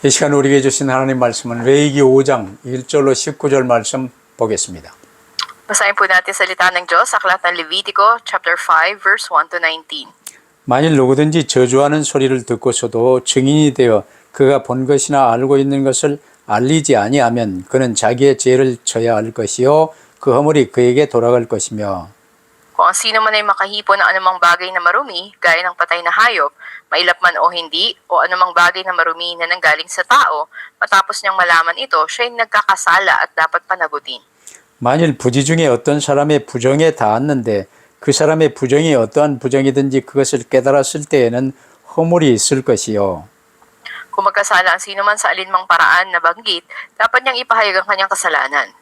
이 시간 우리에게 주신 하나님 말씀은 레위기 5장 1절로 19절 말씀 보겠습니다. Basahin po natin salita ng Diyos sa aklat ng Levitico, chapter 5, verse 1 to 19. 만일 누구든지 저주하는 소리를 듣고서도 증인이 되어 그가 본 것이나 알고 있는 것을 알리지 아니하면 그는 자기의 죄를 져야 할 것이요 그 허물이 그에게 돌아갈 것이며 Kung ang sino man ay makahipo ng anumang bagay na marumi, gaya ng patay na hayop, mailap man o hindi, o anumang bagay na marumi na nanggaling sa tao, matapos niyang malaman ito, siya ay nagkakasala at dapat panagutin. 만일 부지 중에 어떤 사람의 부정에 닿았는데 그 사람의 부정이 어떠한 부정이든지 그것을 깨달았을 때에는 허물이 있을 것이요 Kung magkasala ang sino man sa alinmang paraan na banggit, dapat niyang ipahayag ang kanyang kasalanan.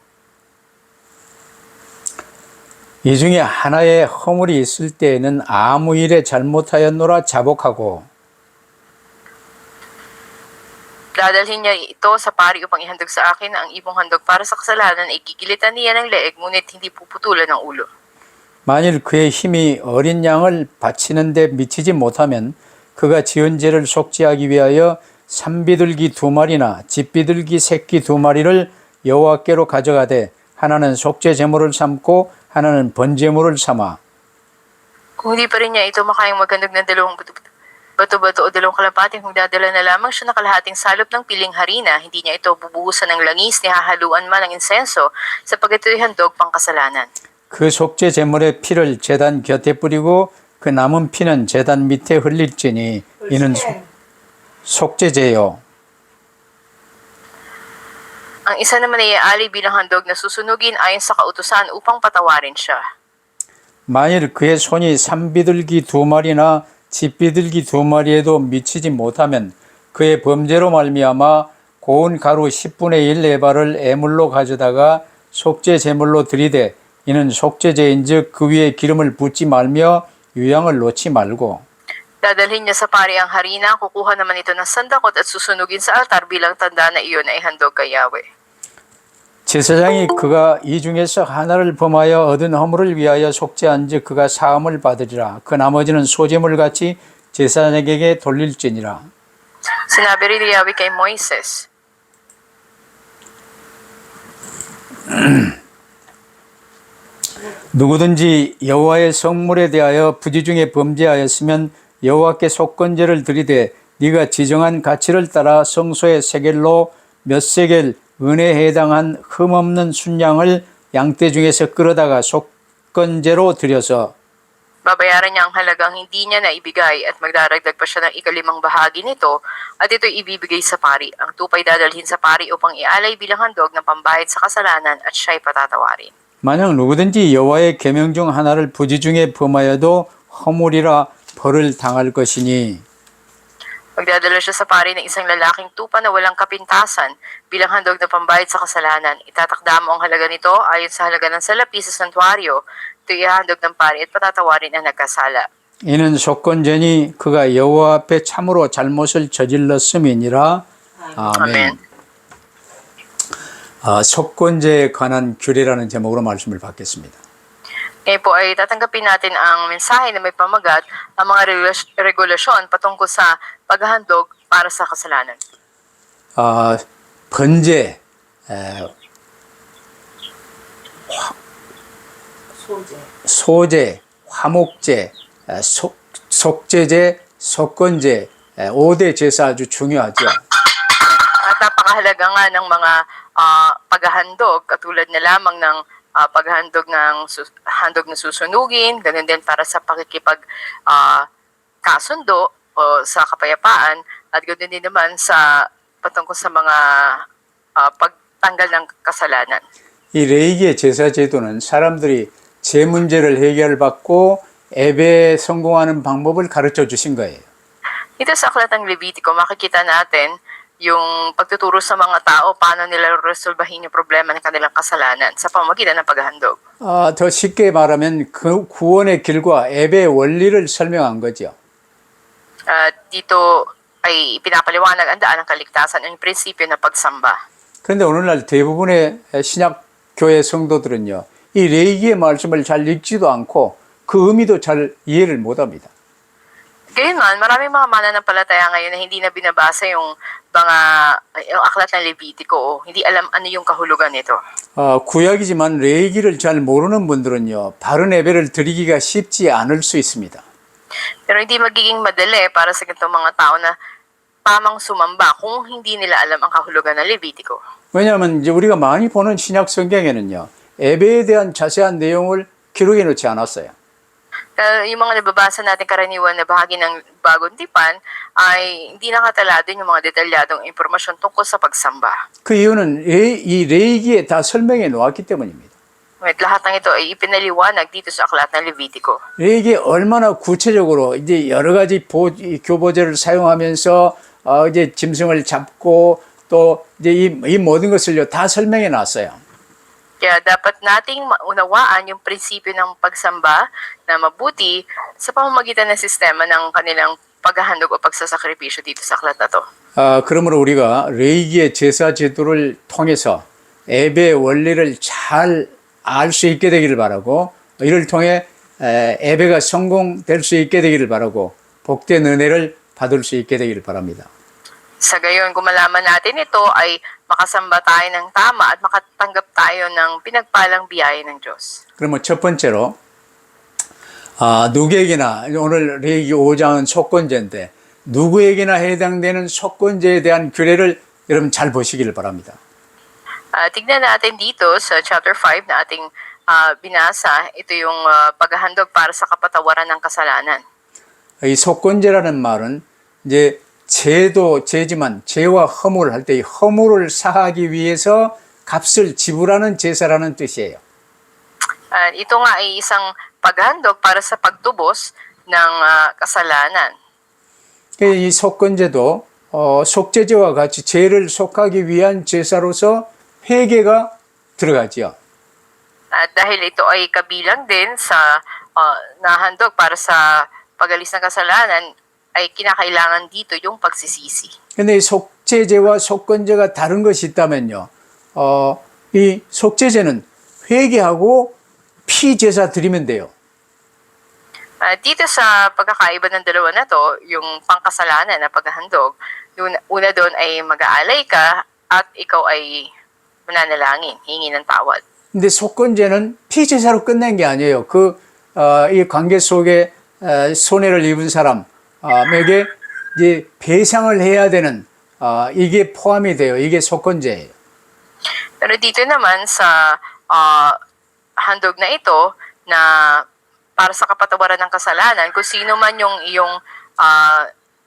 이 중에 하나의 허물이 있을 때에는 아무 일에 잘못하였노라 자복하고 Dadalhin niya ito sa pari upang ihandog sa akin ang ibong handog para sa kasalanan ay gigilitan niya ng leeg ngunit hindi puputulan ng ulo. 만일 그의 힘이 어린 양을 바치는 데 미치지 못하면 그가 지은 죄를 속죄하기 위하여 산비둘기 2마리나 집비둘기 새끼 2마리를 여호와께로 가져가되 하나는 속죄 제물을 삼고 하나는 번제물을 삼아 Kung hindi pa rin niya ito makayang maghandog ng dalawang bato-bato o dalawang kalapati, kung dadala na lamang siya na kalahating salop ng piling harina, hindi niya ito bubuhusan ng langis, ni hahaluan man ng insenso, sapagkat ito'y handog pang kasalanan. 그 속죄 제물의 피를 제단 곁에 뿌리고 그 남은 피는 제단 밑에 흘릴지니 이는 속죄제요. Ang isa naman ay iaalay bilang handog na susunugin ayon sa kautusan upang patawarin siya. 만일 그의 손이 산비둘기 2마리나 집비둘기 2마리에도 미치지 못하면 그의 범죄로 말미암아 고운 가루 10분의 1 에바를 애물로 가져다가 속죄 제물로 드리되 이는 속죄제인즉 그 위에 기름을 붓지 말며 유향을 놓지 말고 Dadalhin niya sa pari ang harina, kukuha naman ito ng sandakot at susunugin sa altar bilang tanda na iyon ay handog kay Yahweh. 제사장이 그가 이 중에서 하나를 범하여 얻은 허물을 위하여 속죄한즉 그가 사함을 받으리라. 그 나머지는 소제물같이 제사장에게 돌릴지니라. Sinabi rin ni Yahweh kay Moises, 누구든지 여호와의 성물에 대하여 부지 중에 범죄하였으면 여호와께 속건제를 드리되 네가 지정한 가치를 따라 성소의 세겔로 몇 세겔 은혜에 해당한 흠없는 순양을 양떼 중에서 끌어다가 속건제로 드려서 babayaran niya ang halagang hindi niya na ibigay at magdaragdag pa siya ng ikalimang bahagi nito at ito'y ibibigay sa pari. Ang tupay dadalhin sa pari upang ialay bilang handog ng pambayad sa kasalanan at siya'y patatawarin. 만약 누구든지 여호와의 계명 중 하나를 부지 중에 범하여도 허물이라 벌을 당할 것이니 Magdadala siya sa pari ng isang lalaking tupa na walang kapintasan bilang handog na pambayad sa kasalanan. Itatakda mo ang halaga nito ayon sa halaga ng salapi sa santuario. Ito ihahandog ng pari at patatawarin ang nagkasala. 이는 속건제니 그가 여호와 앞에 참으로 잘못을 저질렀음이니라. 아멘. 속건제에 관한 규례라는 제목으로 말씀을 받겠습니다. Ngayon po ay tatanggapin natin ang mensahe na may pamagat ang mga regulasyon patungkol sa paghahandog para sa kasalanan. 번제, 소제, 화목제, 속제제, 속건제, 5대 제사 아주 중요하죠. At napakahalaga nga ng mga paghahandog katulad na lamang ng paghahandog ng handog na susunugin, ganun din para sa pakikipag kasundo o sa kapayapaan at ganun din naman sa patungkol sa mga pagtanggal ng kasalanan. 이 레위기의 제사 제도는 사람들이 제 문제를 해결받고 예배에 성공하는 방법을 가르쳐 주신 거예요. Dito sa aklat ng Levitico, makikita natin yung pagtuturo sa mga tao paano nila resolbahin yung problema ng kanilang kasalanan sa pamamagitan ng paghahandog. 더 쉽게 말하면 그 구원의 길과 예배의 원리를 설명한 거죠. Dito ay pinapaliwanag ang daan ng kaligtasan at yung prinsipyo ng pagsamba. 그런데 오늘날 대부분의 신약 교회 성도들은요, 이 레위기의 말씀을 잘 읽지도 않고 그 의미도 잘 이해를 못합니다. Gayunman, maraming mga mananampalataya ngayon na hindi na binabasa yung aklat ng Levitico o hindi alam ano yung kahulugan nito. 구약이지만 레위기를 잘 모르는 분들은요, 바른 예배를 드리기가 쉽지 않을 수 있습니다. Pero hindi magiging madali para sa ganitong mga tao na tamang sumamba kung hindi nila alam ang kahulugan ng Levitico. 왜냐하면 이제 우리가 많이 보는 신약 성경에는요, 예배에 대한 자세한 내용을 기록해 놓지 않았어요. Yung mga nababasa natin karaniwan na bahagi ng Bagong Tipan ay hindi nakatalado yung mga detalyadong impormasyon tungkol sa pagsamba. 그 이유는 이 레위기에 다 설명해 놓았기 때문입니다. At lahat ng ito ay ipinaliwanag dito sa aklat ng Levitico. 레위기에 얼마나 구체적으로 이제 여러 가지 교보제를 사용하면서 이제 짐승을 잡고 또 이제 이 모든 것을요 다 설명해 놨어요. Kaya dapat nating maunawaan yung prinsipyo ng pagsamba na mabuti sa pamamagitan ng sistema ng kanilang paghahandog o pagsasakripisyo dito sa aklat na to. 그러므로 우리가 레위기의 제사 제도를 통해서 예배의 원리를 잘 알 수 있게 되기를 바라고 이를 통해 예배가 성공될 수 있게 되기를 바라고 복된 은혜를 받을 수 있게 되기를 바랍니다. Sa gayon, kung malaman natin ito ay makasamba tayo ng tama at makatanggap tayo ng pinagpalang biyaya ng Diyos. 그러면 첫 번째로 누구에게나 오늘 레위기 5장은 속건제인데 누구에게나 해당되는 속건제에 대한 규례를 여러분 잘 보시기를 바랍니다. Tignan natin dito sa chapter 5 na ating binasa, ito yung paghahandog para sa kapatawaran ng kasalanan. 이 속건제라는 말은 이제 제지만 죄와 허물을 할 때 이 허물을 사하기 위해서 값을 지불하는 제사라는 뜻이에요. Ito nga ay isang paghandog para sa pagtubos ng kasalanan. 이 속건제도 속죄제와 같이 죄를 속하기 위한 제사로서 회개가 들어가지요. At dahil ito ay kabilang din sa nahandog para sa pagalis ng kasalanan, ay kinakailangan dito yung pagsisisi. 근데 이 속죄제와 속건제가 다른 것이 있다면요. 이 속죄제는 회개하고 피 제사 드리면 돼요. Dito sa pagkakaiba ng dalawa na to, yung pangkasalanan na paghahandog, una doon ay mag-aalay ka at ikaw ay mananalangin, hingi ng tawad. 근데 속건제는 피 제사로 끝낸 게 아니에요. 이 관계 속에 손해를 입은 사람에게 이제 배상을 해야 되는 이게 포함이 돼요. 이게 속건제예요. Pero dito naman sa handog na ito na para sa kapatawaran ng kasalanan, kung sino man yung iyong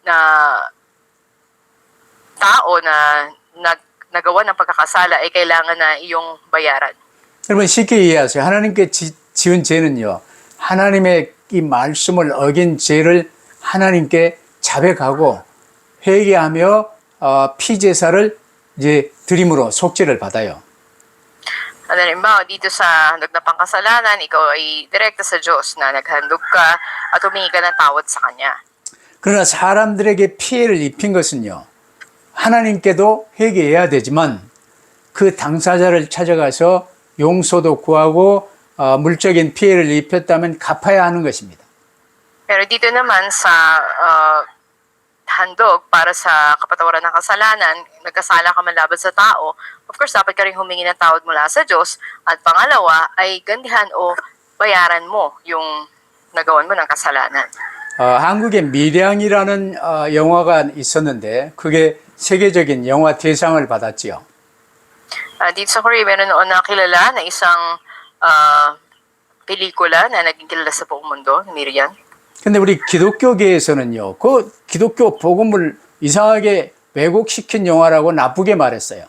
na tao na nagawa ng pagkakasala ay kailangan na iyong bayaran. 여러분 쉽게 이해하세요. 하나님께 지은 죄는요. 하나님의 이 말씀을 어긴 죄를 하나님께 자백하고 회개하며 피 제사를 이제 드림으로 속죄를 받아요. Halimbawa, dito sa handog na pangkasalanan, ikaw ay direkta sa Diyos na naghandog ka at humingi ka ng tawad sa Kanya. 그러나 사람들에게 피해를 입힌 것은요. 하나님께도 회개해야 되지만 그 당사자를 찾아가서 용서도 구하고 물적인 피해를 입혔다면 갚아야 하는 것입니다. Pero dito naman sa handog para sa kapatawaran ng kasalanan, nagkasala ka man laban sa tao, of course, dapat ka rin humingi ng tawad mula sa Diyos. At pangalawa, ay gandihan o bayaran mo yung nagawan mo ng kasalanan. 한국에 밀양이라는 영화가 있었는데 그게 세계적인 영화 대상을 받았지요. Dito sa Korea, meron noon na kilala na isang pelikula na naging kilala sa buong mundo, ni Miriam. 근데 우리 기독교계에서는요, 그 기독교 복음을 이상하게 왜곡시킨 영화라고 나쁘게 말했어요.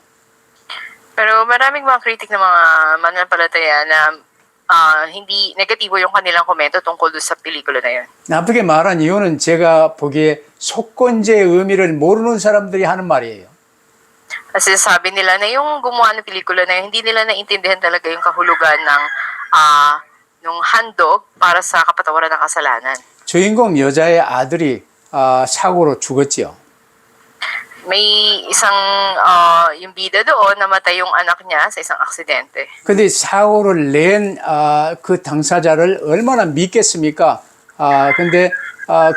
Pero maraming mga kritik ng mga mananampalataya na hindi negatibo yung kanilang komento tungkol doon sa pelikula na yun. 나쁘게 말한 이유는 제가 보기에 속건제의 의미를 모르는 사람들이 하는 말이에요. Kasi sabi nila na yung gumawa ng pelikula na yun, hindi nila naintindihan talaga yung kahulugan ng nung handog para sa kapatawaran ng kasalanan. 주인공 여자의 아들이 사고로 죽었지요. May isang yung bida doon, namatay yung anak niya sa isang aksidente. 근데 사고를 낸 그 당사자를 얼마나 믿겠습니까? 근데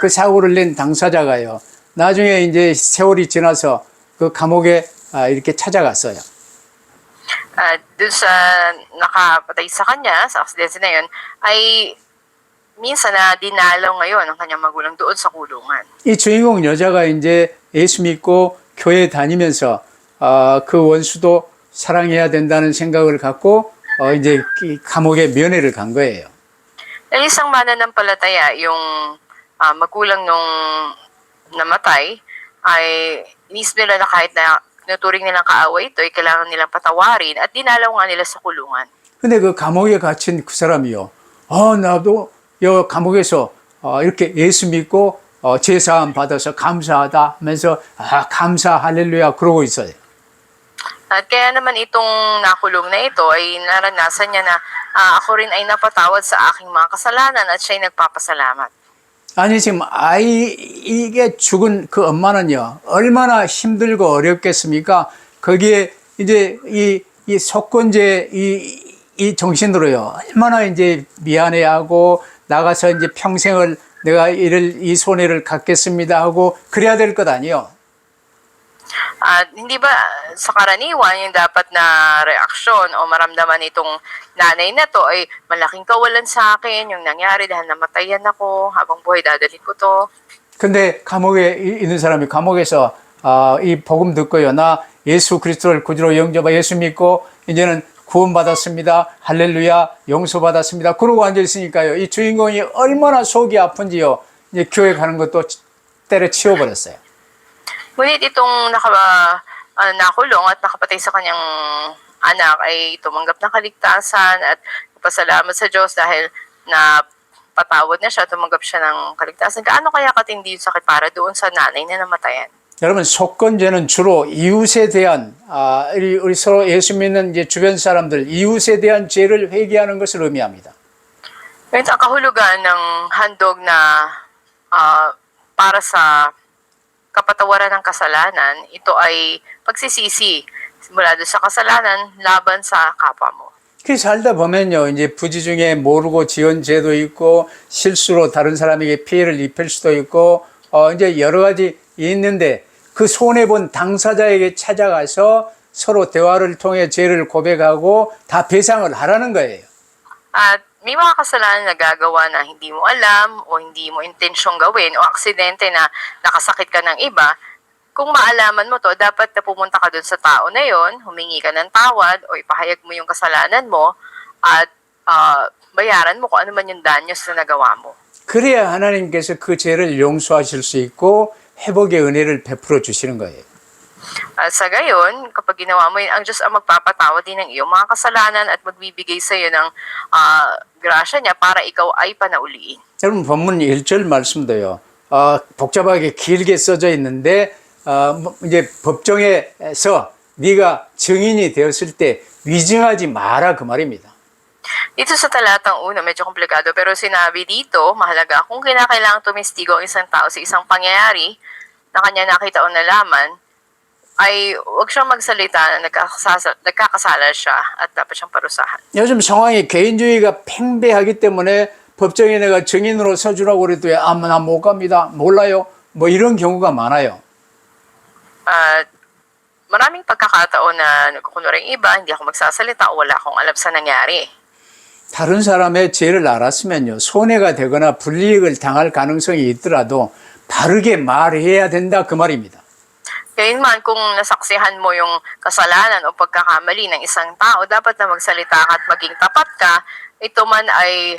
그 사고를 낸 당사자가요. 나중에 이제 세월이 지나서 그 감옥에 이렇게 찾아갔어요. Dun sa nakapatay sa kanya, sa aksidente na yun, ay minsan na dinalaw ngayon ang kanyang magulang doon sa kulungan. 이 주인공 여자가 이제 예수 믿고 교회 다니면서 그 원수도 사랑해야 된다는 생각을 갖고 이제 이 감옥에 면회를 간 거예요. Dahil isang mananampalataya yung magulang nung namatay, ay inisip nila na kahit na tinuturing nilang kaaway ito, ay kailangan nilang patawarin at dinalaw nga nila sa kulungan. 근데 그 감옥에 갇힌 그 사람이요. 나도 여 감옥에서 이렇게 예수 믿고 제사함 받아서 감사하다 하면서 감사 할렐루야 그러고 있어요. At kaya naman itong nakulong na ito ay naranasan niya na ako rin ay napatawad sa aking mga kasalanan at siya'y nagpapasalamat. 아니 지금 이게 죽은 그 엄마는요 얼마나 힘들고 어렵겠습니까? 거기에 이제 이 속건제 이 정신으로요 얼마나 이제 미안해하고 나가서 이제 평생을 내가 이 손해를 갖겠습니다 하고 그래야 될 것 아니요. At hindi ba sa karaniwan yung dapat na reaksyon o maramdaman itong nanay na to ay malaking kawalan sa akin yung nangyari dahil namatayan ako habang buhay dadalhin ko to. 근데 감옥에 있는 사람이 감옥에서 이 복음 듣고요. 나 예수 그리스도를 구주로 영접하 예수 믿고 이제는 구원받았습니다. 할렐루야 용서받았습니다. 그러고 앉아있으니까요. 이 주인공이 얼마나 속이 아픈지요. 이제 교회 가는 것도 때려치워버렸어요. Ngunit itong nakulong at nakapatay sa kanyang anak ay tumanggap ng kaligtasan at pasalamat sa Diyos dahil na patawad na siya, tumanggap siya ng kaligtasan. Gaano kaya katindi yung sakit para doon sa nanay na namatayan? 여러분 속건제는 주로 이웃에 대한 우리 서로 예수 믿는 이제 주변 사람들 이웃에 대한 죄를 회개하는 것을 의미합니다. Ngayon, ang kahulugan ng handog na para sa kapatawaran ng kasalanan, ito ay pagsisisi mula doon sa kasalanan laban sa kapwa mo. 그 살다 보면요, 이제 부지 중에 모르고 지은 죄도 있고 실수로 다른 사람에게 피해를 입힐 수도 있고 이제 여러 가지 있는데 그 손해 본 당사자에게 찾아가서 서로 대화를 통해 죄를 고백하고 다 배상을 하라는 거예요. At may mga kasalanan na gagawa na hindi mo alam o hindi mo intensyong gawin o aksidente na nakasakit ka ng iba. Kung maalaman mo to, dapat na pumunta ka dun sa tao na yon, humingi ka ng tawad o ipahayag mo yung kasalanan mo at bayaran mo kung ano man yung danyos na nagawa mo. 그래야 하나님께서 그 죄를 용서하실 수 있고 회복의 은혜를 베풀어 주시는 거예요. At sa gayon, kapag ginawa mo yun, ang Diyos ang magpapatawad din ng iyong mga kasalanan at magbibigay sa iyo ng grasya niya para ikaw ay panauliin. 여러분 본문 1절 말씀도요. 복잡하게 길게 써져 있는데 이제 법정에서 네가 증인이 되었을 때 위증하지 마라 그 말입니다. Dito sa talatang una, medyo komplikado, pero sinabi dito, mahalaga, kung kinakailangang tumistigo ang isang tao sa isang pangyayari na kanya nakita o nalaman, ay huwag siyang magsalita na nagkakasala siya at dapat siyang parusahan. 요즘 상황이 개인주의가 팽배하기 때문에 법정에 내가 증인으로 서주라고 그래도 나 못 갑니다. 몰라요. 뭐 이런 경우가 많아요. At maraming pagkakataon na nagkukunwaring iba, hindi ako magsasalita o wala akong alam sa nangyari. 다른 사람의 죄를 알았으면요. 손해가 되거나 불이익을 당할 가능성이 있더라도 바르게 말해야 된다 그 말입니다. Gayunman, kung nasaksihan mo yung kasalanan o pagkakamali ng isang tao, dapat na magsalita ka at maging tapat ka, ito man ay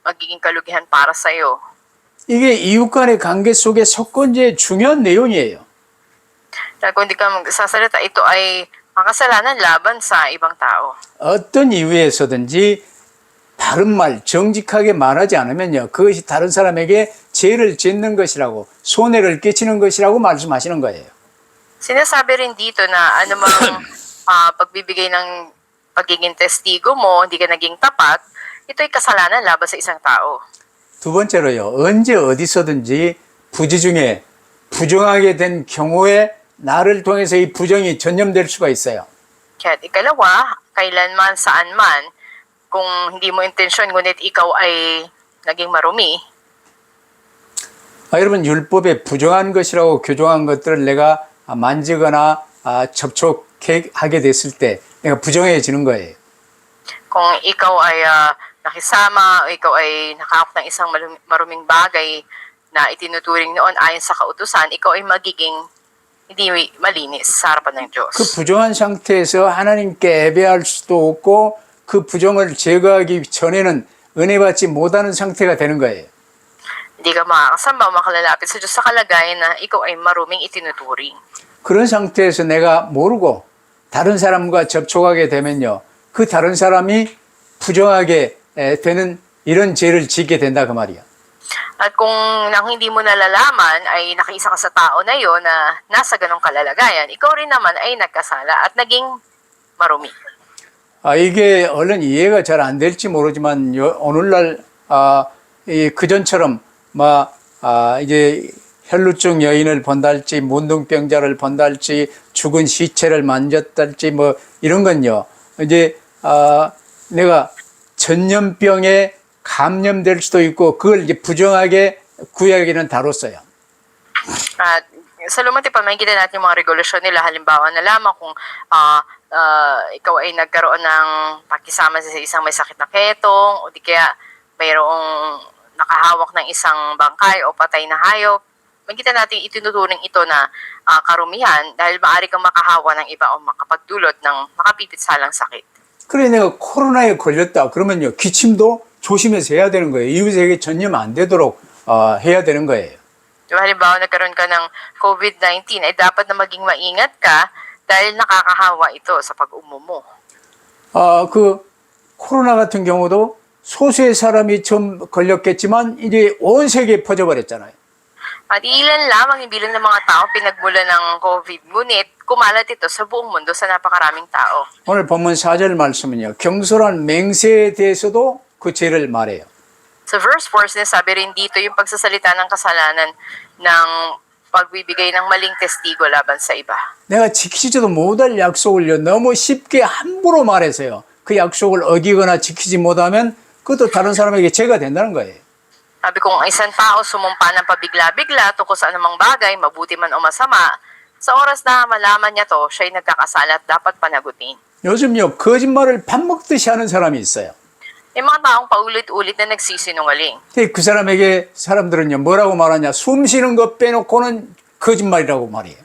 magiging kalugihan para sa iyo. 이게 이웃 간의 관계 속의 속건제의 중요한 내용이에요. Dahil kung hindi ka magsasalita, ito ay makasalanan laban sa ibang tao. 어떤 이유에서든지 바른 말, 정직하게 말하지 않으면요. 그것이 다른 사람에게 죄를 짓는 것이라고, 손해를 끼치는 것이라고 말씀하시는 거예요. Sinasabi rin dito na anumang pagbibigay ng pagiging testigo mo, hindi ka naging tapat, ito ay kasalanan laban sa isang tao. 두 번째로요. 언제 어디서든지 부지 중에 부정하게 된 경우에 나를 통해서 이 부정이 전염될 수가 있어요. Kaya ikalawa, kailanman saan man, kung hindi mo intensyon, ngunit ikaw ay naging marumi, 여러분 율법에 부정한 것이라고 규정한 것들을 내가 만지거나 접촉하게 됐을 때 내가 부정해지는 거예요. kung ikaw ay nakisama o ikaw ay nakahawak ng isang maruming bagay na itinuturing noon ayon sa kautusan, ikaw ay magiging hindi malinis sa harapan ng Diyos. 그 부정한 상태에서 하나님께 예배할 수도 없고 그 부정을 제거하기 전에는 은혜 받지 못하는 상태가 되는 거예요. Hindi ka makakasamba o makalalapit sa Diyos sa kalagayan na ikaw ay maruming itinuturing. 그런 상태에서 내가 모르고 다른 사람과 접촉하게 되면요. 그 다른 사람이 부정하게 되는 이런 죄를 짓게 된다 그 말이야. At kung nang hindi mo nalalaman ay nakiisa ka sa tao na yon na nasa ganong kalalagayan, ikaw rin naman ay nagkasala at naging marumi. 이게 얼른 이해가 잘 안 될지 모르지만 오늘날 그전처럼 이제 혈루증 여인을 본달지 문둥병자를 본달지 죽은 시체를 만졌달지 뭐 이런 건요. 이제 내가 전염병에 감염될 수도 있고 그걸 이제 부정하게 구약에는 다뤘어요. At sa lumang tipan, makikita natin yung mga regulasyon nila. Halimbawa na lamang kung ikaw ay nagkaroon ng pakisama sa isang may sakit na ketong o di kaya mayroong nakahawak ng isang bangkay o patay na hayop, makikita natin itinuturing ito na karumihan dahil maaari kang makahawa ng iba o makapagdulot ng makapipitsalang sakit. 그래 내가 코로나에 걸렸다 그러면요 기침도 조심해서 해야 되는 거예요. 이웃에게 전염 안 되도록 해야 되는 거예요. Diba, halimbawa nagkaroon ka ng COVID-19, ay dapat na maging maingat ka dahil nakakahawa ito sa pag-umo mo. 그 코로나 같은 경우도 소수의 사람이 좀 걸렸겠지만 이제 온 세계에 퍼져버렸잖아요. At ilan lamang yung bilang ng mga tao pinagmula ng COVID, ngunit kumalat ito sa buong mundo sa napakaraming tao. 오늘 본문 4절 말씀은요. 경솔한 맹세에 대해서도 그 죄를 말해요. Sa verse 4, sinasabi rin dito yung pagsasalita ng kasalanan ng pagbibigay ng maling testigo laban sa iba. 내가 지키지도 못할 약속을요. 너무 쉽게 함부로 말해서요. 그 약속을 어기거나 지키지 못하면 그것도 다른 사람에게 죄가 된다는 거예요. Sabi kung ang isang tao sumumpa ng pabigla-bigla tungkol sa anumang bagay, mabuti man o masama, sa oras na malaman niya to, siya'y nagkakasala at dapat panagutin. 요즘요. 거짓말을 밥 먹듯이 하는 사람이 있어요. May mga taong paulit-ulit na nagsisinungaling. 그 사람에게 사람들은요. 뭐라고 말하냐. 숨 쉬는 것 빼놓고는 거짓말이라고 말해요.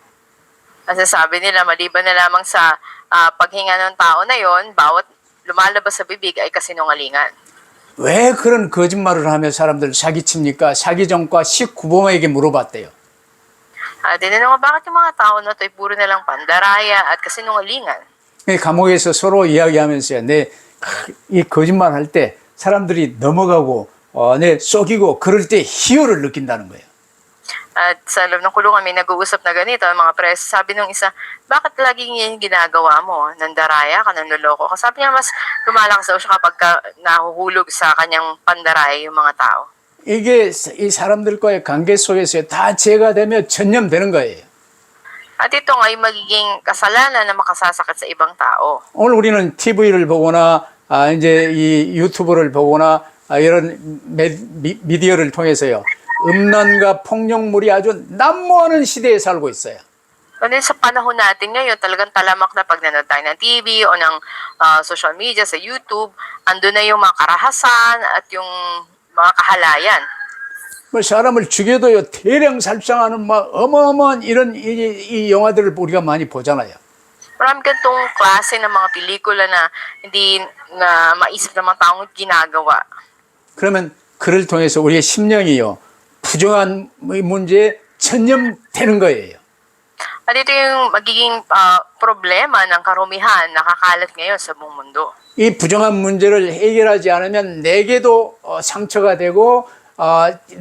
Kasi sabi nila, maliban na lamang sa paghinga ng tao na yon, bawat lumalabas sa bibig ay kasinungalingan. 왜 그런 거짓말을 하며 사람들 사기칩니까? 사기 전과 19범에게 물어봤대요. Tinanong bakit yung mga tao na to ay puro nalang pandaraya at kasinungalingan. 감옥에서 서로 이야기하면서요. 이 거짓말 할 때 사람들이 넘어가고 내 속이고 그럴 때 희열을 느낀다는 거예요. At sa loob ng kulungan may nag-uusap na ganito, ang mga preso, sabi nung isa, bakit laging yan ginagawa mo? Nandaraya ka, nanloloko ka. Sabi niya, mas lumalakas daw siya kapag nahuhulog sa kanyang pandaraya yung mga tao. 이게 이 사람들과의 관계 속에서 다 죄가 되며 전염되는 거예요. At ito nga ay magiging kasalanan na makasasakit sa ibang tao. 오늘 우리는 TV를 보거나 이제 이 유튜브를 보거나 이런 미디어를 통해서요. 음란과 폭력물이 아주 난무하는 시대에 살고 있어요. Kasi sa panahon natin ngayon, talagang talamak na pag nanood tayo ng TV o ng social media, sa YouTube, andun na yung mga karahasan at yung mga kahalayan. 뭐 사람을 죽여도요 대량 살상하는 막 어마어마한 이런 이 영화들을 우리가 많이 보잖아요. Marami ganitong klase ng mga pelikula na hindi na maisip ng mga taong ginagawa. 그러면 그를 통해서 우리의 심령이요 부정한 문제에 전염되는 거예요. At ito yung magiging problema ng karumihan na kakalat ngayon sa buong mundo. 이 부정한 문제를 해결하지 않으면 내게도 상처가 되고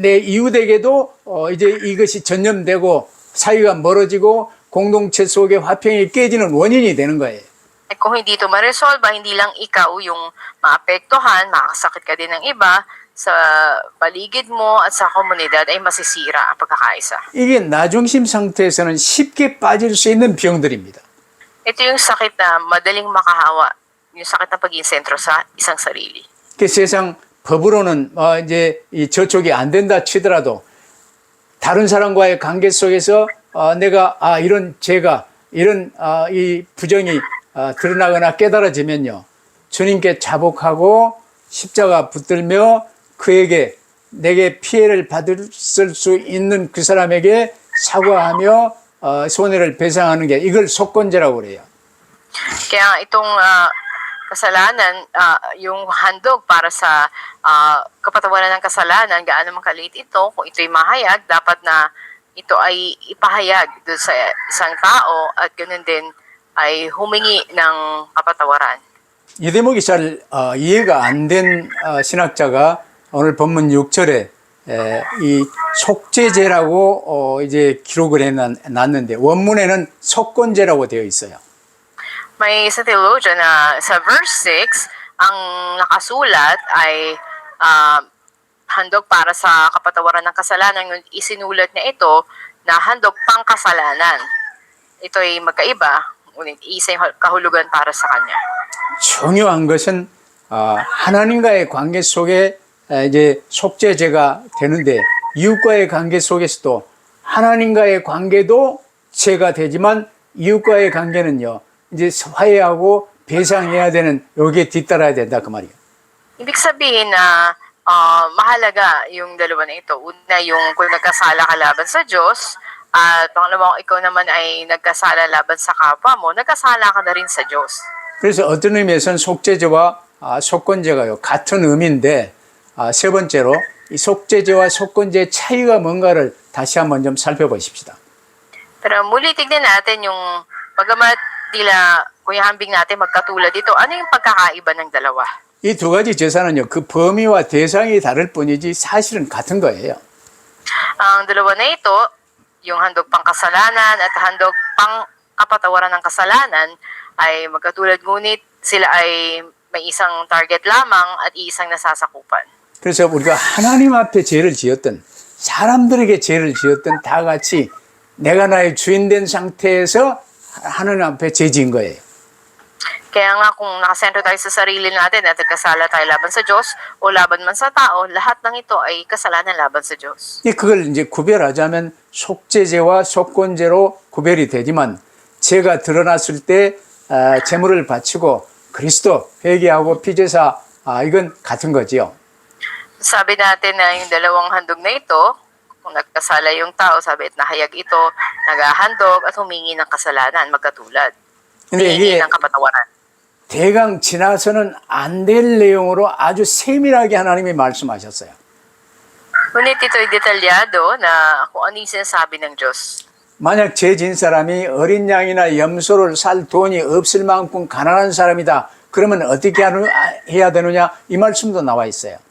내 이웃에게도 이제 이것이 전염되고 사이가 멀어지고 공동체 속의 화평이 깨지는 원인이 되는 거예요. At kung hindi ito ma-resolve, hindi lang ikaw yung maapektuhan, makakasakit ka din ng iba, sa paligid mo at sa komunidad ay masisira ang pagkakaisa. 이게 나중심 상태에서는 쉽게 빠질 수 있는 병들입니다. Ito yung sakit na madaling makahawa, yung sakit na pagiging sentro sa isang sarili. 그 세상 법으로는 이제 이 저쪽이 안 된다 치더라도 다른 사람과의 관계 속에서 내가 이런 죄가 이런 이 부정이 드러나거나 깨달아지면요, 주님께 자복하고 십자가 붙들며 그에게 내게 피해를 받을 수 있는 그 사람에게 사과하며 손해를 배상하는 게 이걸 속건제라고 그래요. Kaya itong kasalanan, yung handog para sa kapatawaran ng kasalanan, gaano man kaliit ito, kung ito'y mahayag, dapat na ito ay ipahayag doon sa isang tao at ganoon din ay humingi ng kapatawaran. 이 대목이 잘 이해가 안 된 신학자가 오늘 본문 6절에 이 속죄제라고 이제 기록을 해놨는데 원문에는 속건제라고 되어 있어요. May isang theologian na sa verse 6, ang nakasulat ay handog para sa kapatawaran ng kasalanan. Isinulat niya ito na handog pang kasalanan. Ito ay magkaiba, ngunit isa yung kahulugan para sa kanya. 중요한 것은 하나님과의 관계 속에 이제 속죄제가 되는데 이웃과의 관계 속에서도 하나님과의 관계도 죄가 되지만 이웃과의 관계는요 이제 화해하고 배상해야 되는 여기에 뒤따라야 된다 그 말이에요. Ibig sabihin na mahalaga yung dalawa na ito. Una yung kung nagkasala ka laban sa Diyos, at pangalawa ikaw naman ay nagkasala laban sa kapwa mo, nagkasala ka na rin sa Diyos. 그래서 어떤 의미에서는 속죄제와 속건제가요 같은 의미인데 세 번째로 이 속죄제와 속건제의 차이가 뭔가를 다시 한번 좀 살펴보십시다. Pero muli tignan natin yung pagamat tila kuya hambing natin magkatulad ito, ano yung pagkakaiba ng dalawa? 이 두 가지 제사는요 그 범위와 대상이 다를 뿐이지 사실은 같은 거예요. Ang dalawa na ito, yung handog pang kasalanan at handog pang kapatawaran ng kasalanan ay magkatulad, ngunit sila ay may isang target lamang at isang nasasakupan. 그래서 우리가 하나님 앞에 죄를 지었던 사람들에게 죄를 지었던 다 같이 내가 나의 주인 된 상태에서 하나님 앞에 죄 지은 거예요. Kaya nga kung nakasentro tayo sa sarili natin at nagkasala tayo laban sa Diyos o laban man sa tao, lahat ng ito ay kasalanan laban sa Diyos. 그걸 이제 구별하자면 속죄제와 속건제로 구별이 되지만 죄가 드러났을 때 제물을 바치고 그리스도 회개하고 피제사 이건 같은 거지요. Sabi natin na yung dalawang handog na ito, kung nagkasala yung tao, sabi at nahayag ito, naghahandog at humingi ng kasalanan, magkatulad. 근데 Humingi 이게 ng kapatawaran. 대강 지나서는 안 될 내용으로 아주 세밀하게 하나님이 말씀하셨어요. Ngunit ito'y detalyado na kung ano yung sinasabi ng Diyos. 만약 죄 진 사람이 어린 양이나 염소를 살 돈이 없을 만큼 가난한 사람이다. 그러면 어떻게 해야 되느냐? 이 말씀도 나와 있어요.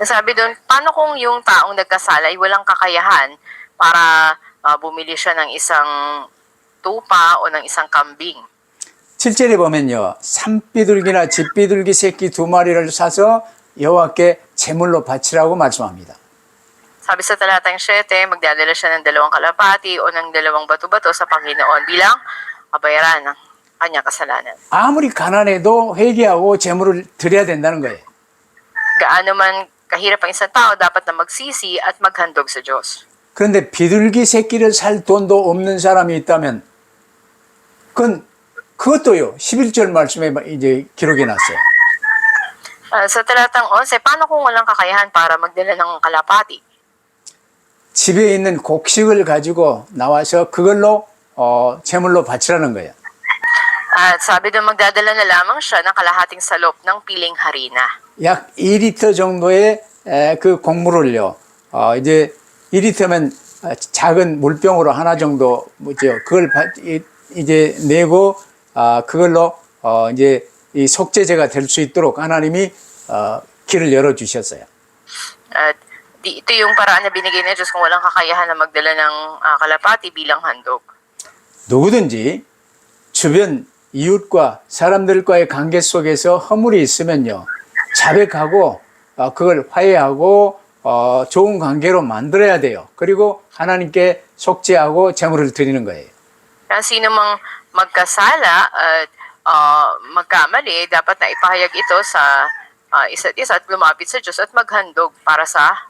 Nasabi doon, paano kung yung taong nagkasala ay walang kakayahan para bumili siya ng isang tupa o ng isang kambing? 7절에 보면요. 산비둘기나 집비둘기 새끼 2마리를 사서 여호와께 제물로 바치라고 말씀합니다. Sabi sa talatang 7, magdadala siya ng 2 kalapati o ng 2 bato-bato sa Panginoon bilang kabayaran ng kanyang kasalanan. 아무리 가난해도 회개하고 제물을 드려야 된다는 거예요. Gaano man kahirap ang isang tao, dapat na magsisi at maghandog sa Diyos. 그런데 비둘기 새끼를 살 돈도 없는 사람이 있다면 그것도요. 11절 말씀에 이제 기록해 놨어요. Sa talatang 11, paano kung walang kakayahan para magdala ng kalapati? 집에 있는 곡식을 가지고 나와서 그걸로 제물로 바치라는 거예요. At sabi doon, magdadala na lamang siya ng kalahating salop ng piling harina. 약 2리터 정도의 그 곡물을요. 이제 2리터면 작은 물병으로 하나 정도 뭐죠. 그걸 이제 내고 그걸로 이제 이 속죄제가 될 수 있도록 하나님이 길을 열어 주셨어요. At ito yung paraan na binigay ng Diyos kung walang kakayahan na magdala ng kalapati bilang handog. 누구든지 주변 이웃과 사람들과의 관계 속에서 허물이 있으면요. 자백하고 그걸 화해하고 좋은 관계로 만들어야 돼요. 그리고 하나님께 속죄하고 제물을 드리는 거예요. Kaya sino mang magkasala at magkamali, dapat na ipahayag ito sa isa't isa at lumapit sa Diyos at maghandog para sa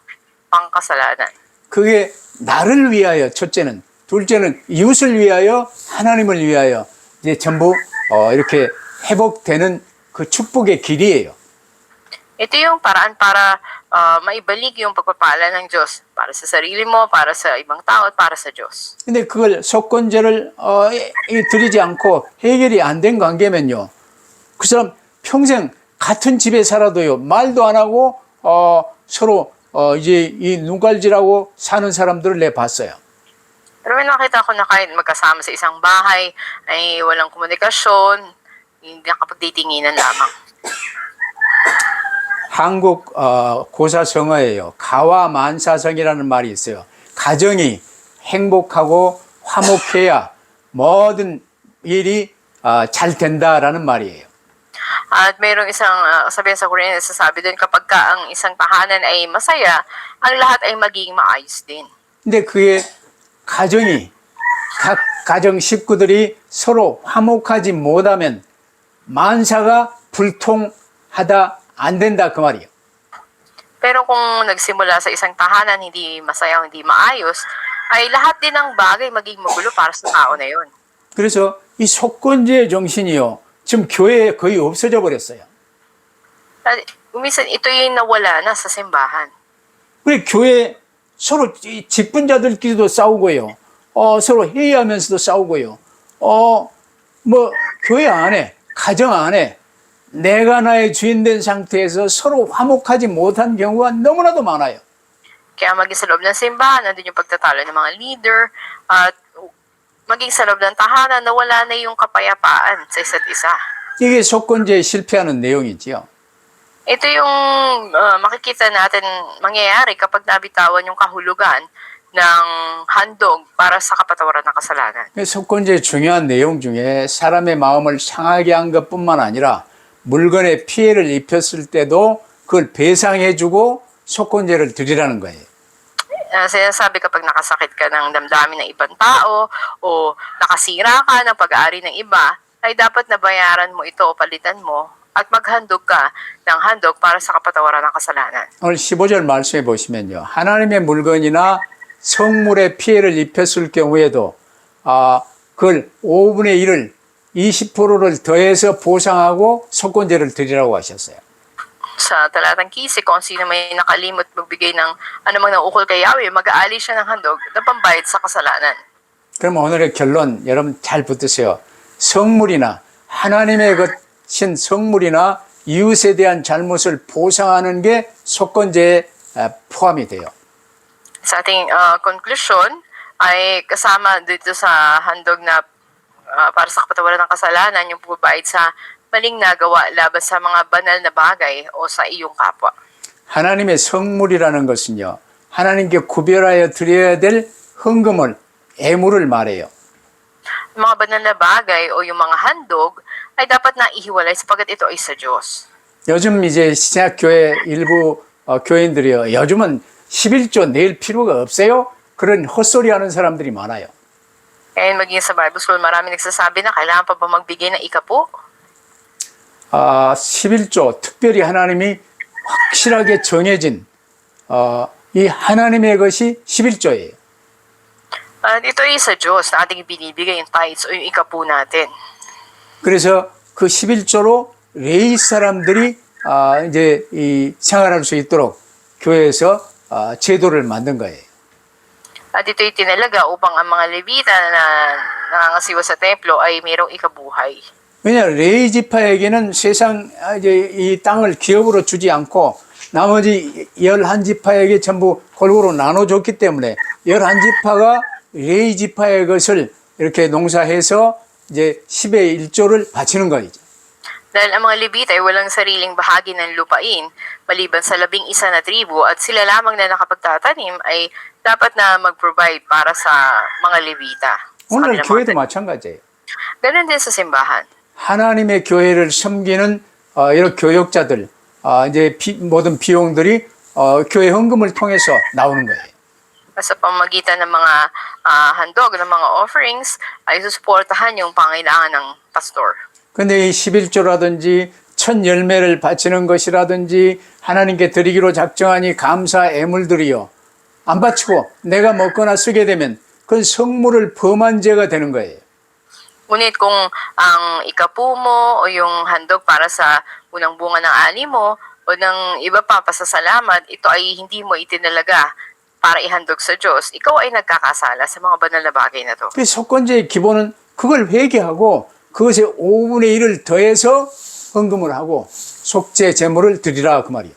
pangkasalanan. 그게 나를 위하여 첫째는, 둘째는 이웃을 위하여, 하나님을 위하여 이제 전부 이렇게 회복되는 그 축복의 길이에요. Ito yung paraan para maibalik yung pagpapala ng Diyos para sa sarili mo, para sa ibang tao, at para sa Diyos. 근데 그걸 속건제를 드리지 않고 해결이 안 된 관계면요, 그 사람 평생 같은 집에 살아도요, 말도 안 하고 서로 이제 이 눈깔질하고 사는 사람들을 내 봤어요. Pero may nakita ko na kahit magkasama sa isang bahay, ay walang komunikasyon, hindi nakapagtitinginan lamang. 한국 고사성어예요. 가와만사성이라는 말이 있어요. 가정이 행복하고 화목해야 모든 일이 잘 된다라는 말이에요. At mayroong isang sabihin sa Korean na sasabi din kapag ka ang isang tahanan ay masaya, ang lahat ay magiging maayos din. 근데 그게 가정이, 각 가정 식구들이 서로 화목하지 못하면 만사가 불통하다 안 된다 그 말이에요. Pero kung nagsimula sa isang tahanan hindi masaya, hindi maayos, ay lahat din ng bagay magiging magulo para sa tao na yun. 그래서 이 속건제의 정신이요, 지금 교회에 거의 없어져 버렸어요. At minsan ito yung nawala na sa simbahan. 그래 교회 서로 이 직분자들끼리도 싸우고요. 서로 회의하면서도 싸우고요. 뭐 교회 안에, 가정 안에 내가 나의 주인 된 상태에서 서로 화목하지 못한 경우가 너무나도 많아요. Kaya maging sa loob ng simbahan, nandun yung pagtatalo ng mga leader, at maging sa loob ng tahanan na wala na yung kapayapaan sa isa't isa. 이게 속건제에 실패하는 내용이지요. Ito yung makikita natin mangyayari kapag nabitawan yung kahulugan ng handog para sa kapatawaran ng kasalanan. 속건제의 중요한 내용 중에 사람의 마음을 상하게 한 것뿐만 아니라 물건에 피해를 입혔을 때도 그걸 배상해주고 속건제를 드리라는 거예요. Sinasabi kapag nakasakit ka ng damdamin ng ibang tao o nakasira ka ng pag-aari ng iba, ay dapat nabayaran mo ito o palitan mo at maghandog ka ng handog para sa kapatawaran ng kasalanan. 오늘 15절 말씀해 보시면요, 하나님의 물건이나 성물에 피해를 입혔을 경우에도 그걸 5분의 1을 20%를 더해서 보상하고 속건제를 드리라고 하셨어요. Sa talatang 15, kung sino may nakalimot magbigay ng anumang naukol kay Yahweh, mag-aali siya ng handog na pambayad sa kasalanan. 그럼 오늘의 결론 여러분 잘 붙드세요. 성물이나 하나님의 것인 성물이나 이웃에 대한 잘못을 보상하는 게 속건제에 포함이 돼요. Sa ating konklusyon ay kasama dito sa handog na para sa kapatawaran ng kasalanan, yung pagbabayad sa maling nagawa laban sa mga banal na bagay o sa iyong kapwa. 하나님의 성물이라는 것은요, 하나님께 구별하여 드려야 될 헌금을, 애물을 말해요. Mga banal na bagay o yung mga handog ay dapat na ihiwalay sapagkat ito ay sa Diyos. 요즘 이제 신약교회 일부 교인들이요, 요즘은 11조 낼 필요가 없어요? 그런 헛소리 하는 사람들이 많아요. Kaya maging sa Bible School, marami nagsasabi na kailangan pa ba magbigay ng ikapo? 11조, 특별히 하나님이 확실하게 정해진 이 하나님의 것이 11조예요. Ito ay sa Diyos na ating binibigay yung tithes o yung ikapo natin. 그래서 그 11조로 레위 사람들이 이제 이 생활할 수 있도록 교회에서 제도를 만든 거예요. At ito'y tinalaga upang ang mga Levita na nangangasiwa sa templo ay mayroong ikabuhay. 왜냐 레위 지파에게는 세상 이제 이 땅을 기업으로 주지 않고 나머지 11지파에게 전부 골고루 나눠줬기 때문에 11지파가 레위 지파의 것을 이렇게 농사해서 이제 10의 1조를 바치는 거죠. Dahil ang mga Levita ay walang sariling bahagi ng lupain, maliban sa 11 na tribu at sila lamang na nakapagtatanim ay dapat na mag-provide para sa mga Levita. 오늘 교회도 마찬가지예요. Ganun din sa simbahan. 하나님의 교회를 섬기는 이런 교역자들, 이제 모든 비용들이 교회 헌금을 통해서 나오는 거예요. Sa pamamagitan ng mga handog, ng mga offerings, ay susuportahan yung pangailangan ng pastor. 근데 이 11조라든지 첫 열매를 바치는 것이라든지 하나님께 드리기로 작정하니 감사 애물들이요. 안 바치고 내가 먹거나 쓰게 되면 그건 성물을 범한 죄가 되는 거예요. Ngunit kung ang ikapu mo o yung handog para sa unang bunga ng ani mo o ng iba pa pasasalamat, ito ay hindi mo itinalaga para ihandog sa Diyos, ikaw ay nagkakasala sa mga banal na bagay na to. 그 속건제의 기본은 그걸 회개하고 그것에 5분의 1을 더해서 헌금을 하고 속죄 제물을 드리라 그 말이에요.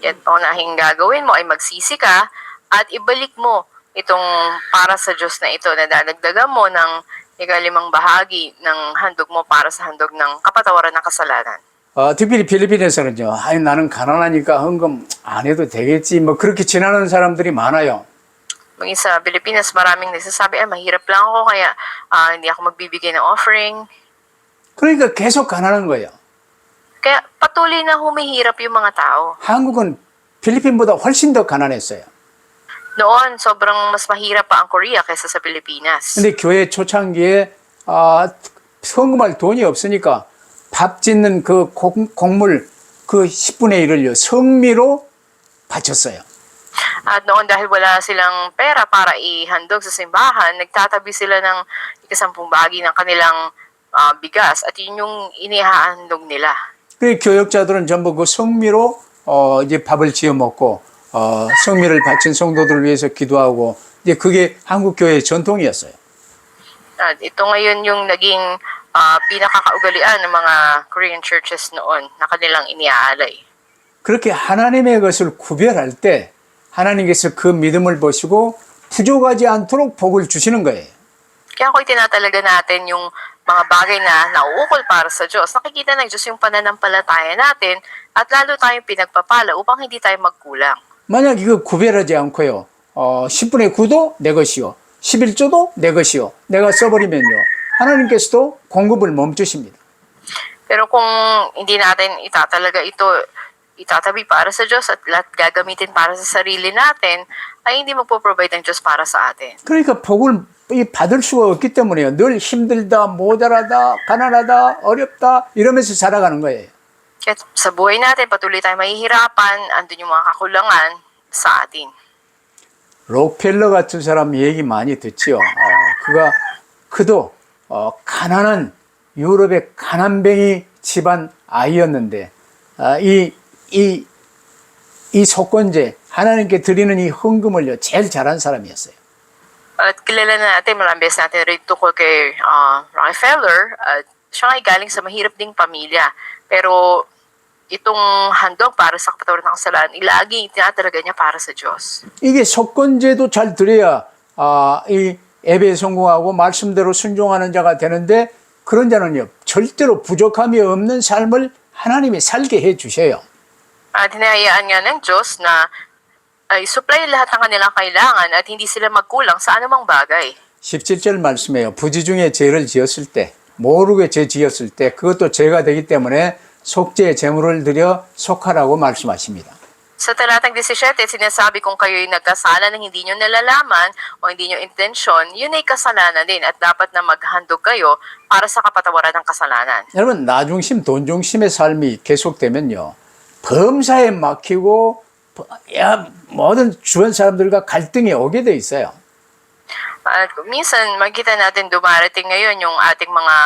Yan, pangunahing gagawin mo ay magsisi ka at ibalik mo itong para sa Diyos na ito na dadagdagan mo ng ikalimang bahagi ng handog mo para sa handog ng kapatawaran ng kasalanan. 특별히 필리핀에서는요. 나는 가난하니까 헌금 안 해도 되겠지. 뭐 그렇게 지나는 사람들이 많아요. Maging sa Pilipinas, maraming nagsasabi, mahirap lang ako kaya hindi ako magbibigay ng offering. 그러니까 계속 가난한 거예요. Kaya patuloy na humihirap yung mga tao. 한국은 필리핀보다 훨씬 더 가난했어요. Noon, sobrang mas mahirap pa ang Korea kaysa sa Pilipinas. 근데 교회 초창기에 헌금할 돈이 없으니까 밥 짓는 그 곡물 그 10분의 1을요 성미로 바쳤어요. At noon dahil wala silang pera para ihandog sa simbahan, nagtatabi sila ng ikasampung bahagi ng kanilang bigas at yun yung inihahandog nila. 그 교역자들은 전부 그 성미로 이제 밥을 지어 먹고 성미를 바친 성도들을 위해서 기도하고 이제 그게 한국 교회의 전통이었어요. At ito ngayon yung naging pinakakaugalian ng mga Korean churches noon na kanilang iniaalay. 그렇게 하나님의 것을 구별할 때 하나님께서 그 믿음을 보시고 부족하지 않도록 복을 주시는 거예요. Kaya kung itinatalaga natin yung mga bagay na nauukol para sa Diyos, nakikita ng Diyos yung pananampalataya natin at lalo tayong pinagpapala upang hindi tayo magkulang. 만약 이거 구별하지 않고요. 10분의 9도 내 것이요. 11조도 내 것이요. 내가 써버리면요. 하나님께서도 공급을 멈추십니다. Pero kung hindi natin itatalaga ito, itatabi para sa Diyos at lahat gagamitin para sa sarili natin, ay hindi magpo-provide ng Diyos para sa atin. 그러니까 복을 받을 수가 없기 때문에요. 늘 힘들다, 모자라다, 가난하다, 어렵다 이러면서 살아가는 거예요. Kaya sa buhay natin, patuloy tayong mahihirapan, andun yung mga kakulangan sa atin. 록펠러 같은 사람 얘기 많이 듣지요. 그도 가난한 유럽의 가난뱅이 집안 아이였는데 이 속건제 하나님께 드리는 이 헌금을요 제일 잘한 사람이었어요. At kilala na natin, maraming beses natin rin tungkol kay Rockefeller, at siya ay galing sa mahirap ding pamilya. Pero itong handog para sa kapatawaran ng kasalanan, ilagi itinatalaga niya para sa Diyos. 이게 속건제도 잘 드려야 이 예배에 성공하고 말씀대로 순종하는 자가 되는데 그런 자는요 절대로 부족함이 없는 삶을 하나님이 살게 해 주셔요. At hinahayaan nga ng Diyos na ay supply lahat ng kanilang kailangan at hindi sila magkulang sa anumang bagay. 17절 말씀에요. 부지 중에 죄를 지었을 때 모르게 죄 지었을 때 그것도 죄가 되기 때문에 속죄의 제물을 드려 속하라고 말씀하십니다. Sa talatang 17, sinasabi kung kayo'y nagkasala ng hindi nyo nalalaman o hindi nyo intensyon, yun ay kasalanan din at dapat na maghandog kayo para sa kapatawaran ng kasalanan. 여러분 나중심 돈중심의 삶이 계속되면요. 범사에 막히고 모든 주변 사람들과 갈등이 오게 돼 있어요. At minsan makita natin dumarating ngayon yung ating mga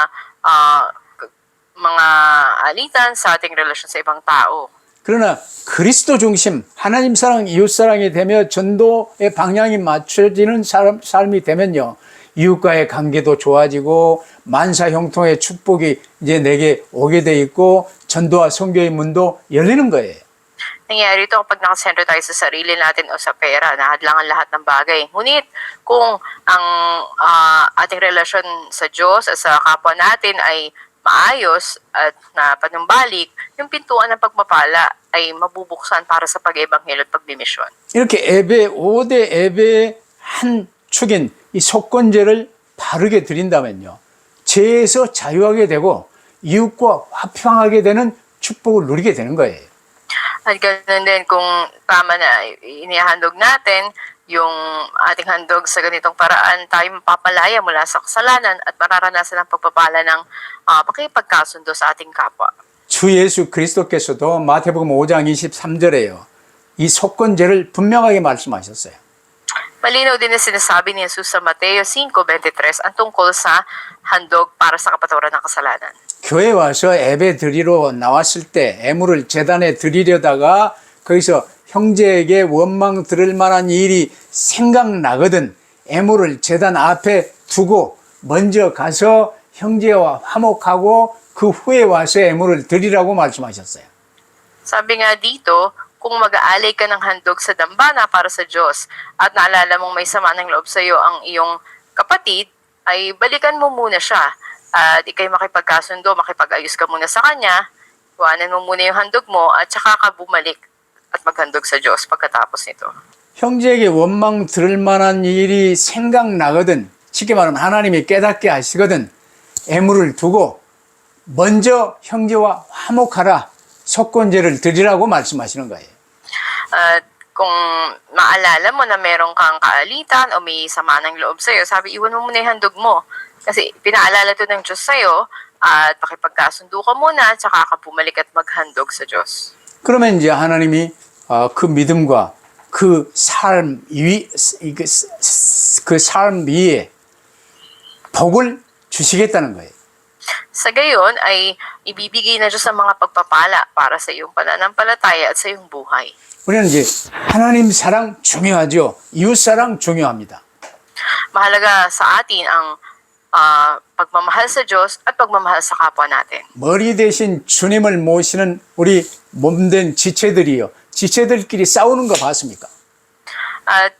alitan sa ating relasyon sa ibang tao. 그러나 그리스도 중심, 하나님 사랑, 이웃 사랑이 되며 전도의 방향이 맞춰지는 삶이 되면요. 이웃과의 관계도 좋아지고 만사 형통의 축복이 이제 내게 오게 돼 있고 전도와 선교의 문도 열리는 거예요. Nangyari ito kapag nakasentro tayo sa sarili natin o sa pera, nahadlangan lahat ng bagay. Ngunit kung ang ating relasyon sa Diyos at sa kapwa natin ay maayos at panumbalik, yung pintuan ng pagpapala ay mabubuksan para sa pag-ebanghelo at pagdimisyon. 이렇게 예배, 5대 예배의 한 축인 이 속건제를 바르게 드린다면요. 죄에서 자유하게 되고 이웃과 화평하게 되는 축복을 누리게 되는 거예요. At ganoon din kung tama na inihandog natin yung ating handog sa ganitong paraan, tayo mapapalaya mula sa kasalanan at mararanasan ang pagpapala ng pakipagkasundo sa ating kapwa. 주 예수 그리스도께서도 마태복음 5장 23절에요. 이 속건제를 분명하게 말씀하셨어요. Malinaw din na sinasabi ni Jesus sa Mateo 5:23 ang tungkol sa handog para sa kapatawaran ng kasalanan. 교회 와서 예배 드리러 나왔을 때 애물을 제단에 드리려다가 거기서 형제에게 원망 들을 만한 일이 생각나거든 애물을 제단 앞에 두고 먼저 가서 형제와 화목하고 그 후에 와서 애물을 드리라고 말씀하셨어요. Sabi nga dito, kung mag-aalay ka ng handog sa dambana para sa Diyos at naalala mong may sama ng loob sa iyo ang iyong kapatid, ay balikan mo muna siya at ikay makipagkasundo, makipag-ayos ka muna sa kanya, iwanan mo muna yung handog mo at saka ka bumalik at maghandog sa Diyos pagkatapos nito. 형제에게 원망 들을 만한 일이 생각나거든 쉽게 말하면 하나님이 깨닫게 하시거든 애물을 두고 먼저 형제와 화목하라 속건제를 드리라고 말씀하시는 거예요. At kung maalala mo na meron kang kaalitan o may sama ng loob sa'yo, sabi, iwan mo muna yung handog mo. Kasi pinaalala to ng Diyos sa'yo at pakipagkasundo ka muna at saka ka bumalik at maghandog sa Diyos. 그러면 이제 하나님이 그 믿음과 그 삶 위에 복을 주시겠다는 거예요. Sa gayon ay ibibigay na Diyos ang mga pagpapala para sa iyong pananampalataya at sa iyong buhay. 우리는 이제 하나님 사랑 중요하죠. 이웃 사랑 중요합니다. Mahalaga sa atin ang pagmamahal sa Diyos at pagmamahal sa kapwa natin. 머리 대신 주님을 모시는 우리 몸된 지체들이요. 지체들끼리 싸우는 거 봤습니까? At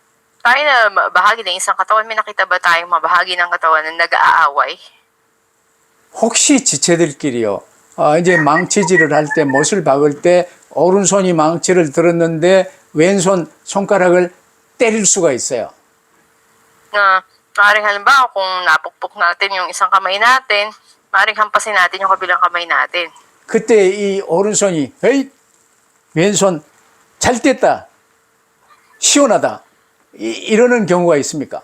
tayo na bahagi ng isang katawan, may nakita ba tayong mabahagi ng katawan na nag-aaway? 혹시 지체들끼리요. 이제 망치질을 할 때 못을 박을 때 오른손이 망치를 들었는데 왼손 손가락을 때릴 수가 있어요. Maaaring halimbawa kung napukpok natin yung isang kamay natin, maaaring hampasin natin yung kabilang kamay natin. 그때 이 오른손이 에이 왼손 잘 뗐다. 시원하다. 이러는 경우가 있습니까?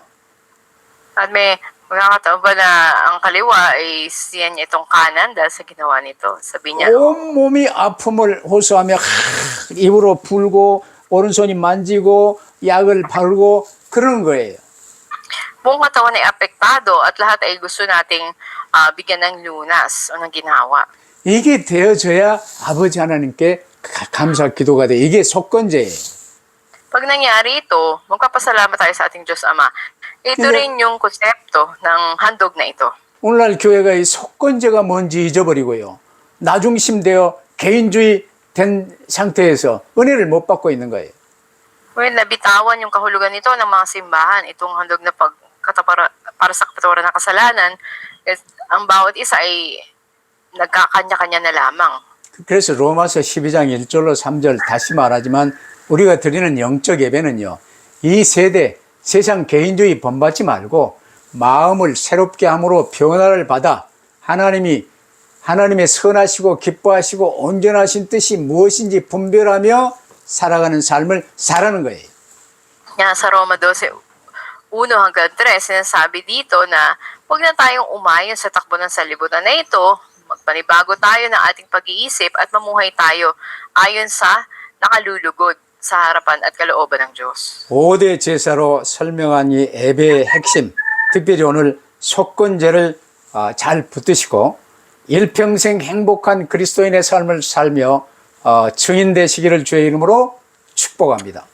At may magkakataon ba na ang kaliwa ay siya niya itong kanan dahil sa ginawa nito? Sabi niya, 온몸이 아픔을 호소하며 입으로 불고 오른손이 만지고 약을 바르고 그러는 거예요. buong katawan ay apektado at lahat ay gusto nating bigyan ng lunas o ng ginawa. 이게 되어져야 아버지 하나님께 감사 기도가 돼. 이게 속건제예요. Pag nangyari ito, magpapasalamat tayo sa ating Diyos Ama. Ito Kaya- rin yung konsepto ng handog na ito. 오늘날 교회가 이 속건제가 뭔지 잊어버리고요. 나중심되어 개인주의 된 상태에서 은혜를 못 받고 있는 거예요. Well, nabitawan yung kahulugan nito ng mga simbahan, itong handog na para sa kapatawaran ng kasalanan, ang bawat isa ay nagkakanya-kanya na lamang. 그래서 로마서 12장 1절로 3절 다시 말하지만 우리가 드리는 영적 예배는요. 이 세대 세상 개인주의 본받지 말고 마음을 새롭게 함으로 변화를 받아 하나님의 선하시고 기뻐하시고 온전하신 뜻이 무엇인지 분별하며 살아가는 삶을 살아가는 거예요. Yan sa Roma 12, 1-3, sinasabi dito na huwag na tayong umayon sa takbo ng salibutan na ito, magpanibago tayo ng ating pag-iisip at mamuhay tayo ayon sa nakalulugod sa harapan at kalooban ng Diyos. 5대 제사로 설명한 이 예배의 핵심, 특별히 오늘 속건제를 잘 붙드시고 일평생 행복한 그리스도인의 삶을 살며 증인 되시기를 주의 이름으로 축복합니다.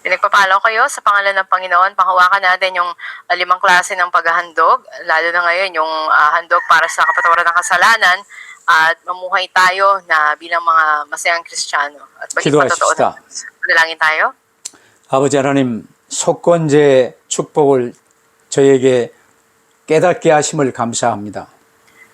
Pinagpapalo kayo sa pangalan ng Panginoon, panghawakan natin yung 5 klase ng paghahandog, lalo na ngayon yung handog para sa kapatawaran ng kasalanan at mamuhay tayo na bilang mga masayang Kristiyano at maging patotoo 기도하십시다. ng Diyos. Manalangin tayo. 아버지 하나님 속건제 축복을 저에게 깨닫게 하심을 감사합니다.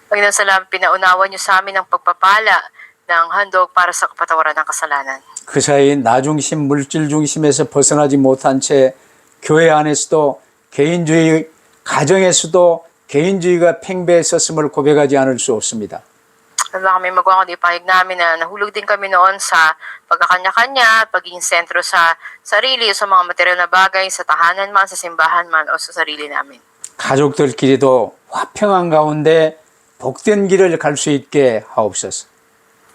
Panginoon, salamat, pinaunawa niyo sa amin ang pagpapala ng handog para sa kapatawaran ng kasalanan. 그 사이 나중심 물질 중심에서 벗어나지 못한 채 교회 안에서도 개인주의 가정에서도 개인주의가 팽배했었음을 고백하지 않을 수 없습니다. Wala kami magawa kundi pahig namin na nahulog din kami noon sa pagkakanya-kanya at pagiging sentro sa sarili, sa mga material na bagay, sa tahanan man, sa simbahan man, o sa sarili namin. 가족들끼리도 화평한 가운데 복된 길을 갈 수 있게 하옵소서.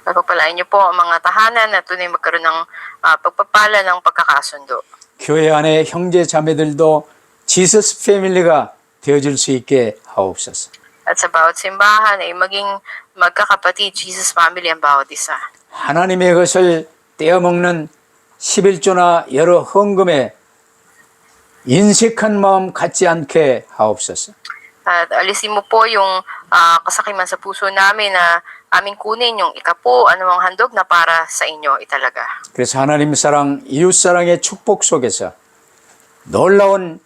Pagpapalain niyo po ang mga tahanan na tunay magkaroon ng pagpapala ng pagkakasundo. 교회 안에 형제 자매들도 지저스 패밀리가 되어줄 수 있게 하옵소서. At sa bawat simbahan ay maging magkakapatid, Jesus family ang bawat isa. 하나님의 것을 떼어먹는 11조나 여러 헌금에 인색한 마음 갖지 않게 하옵소서. At alisin mo po yung kasakiman sa puso namin na aming kunin yung ikapo, anumang handog na para sa inyo italaga. 그래서 하나님 사랑, 이웃 사랑의 축복 속에서 놀라운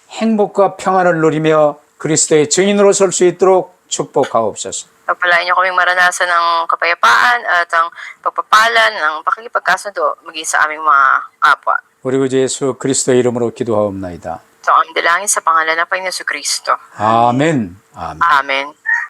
행복과 평안을 누리며 그리스도의 증인으로 설 수 있도록 축복하옵소서. Pagpalain niyo kaming maranasan ng kapayapaan at ang pagpapalan ng pakikipagkasundo maging sa aming mga kapwa. 우리 구주 예수 그리스도의 이름으로 기도하옵나이다. Ito ang aming dalangin sa pangalan ng Panginoon Jesucristo. 아멘. 아멘. Amen.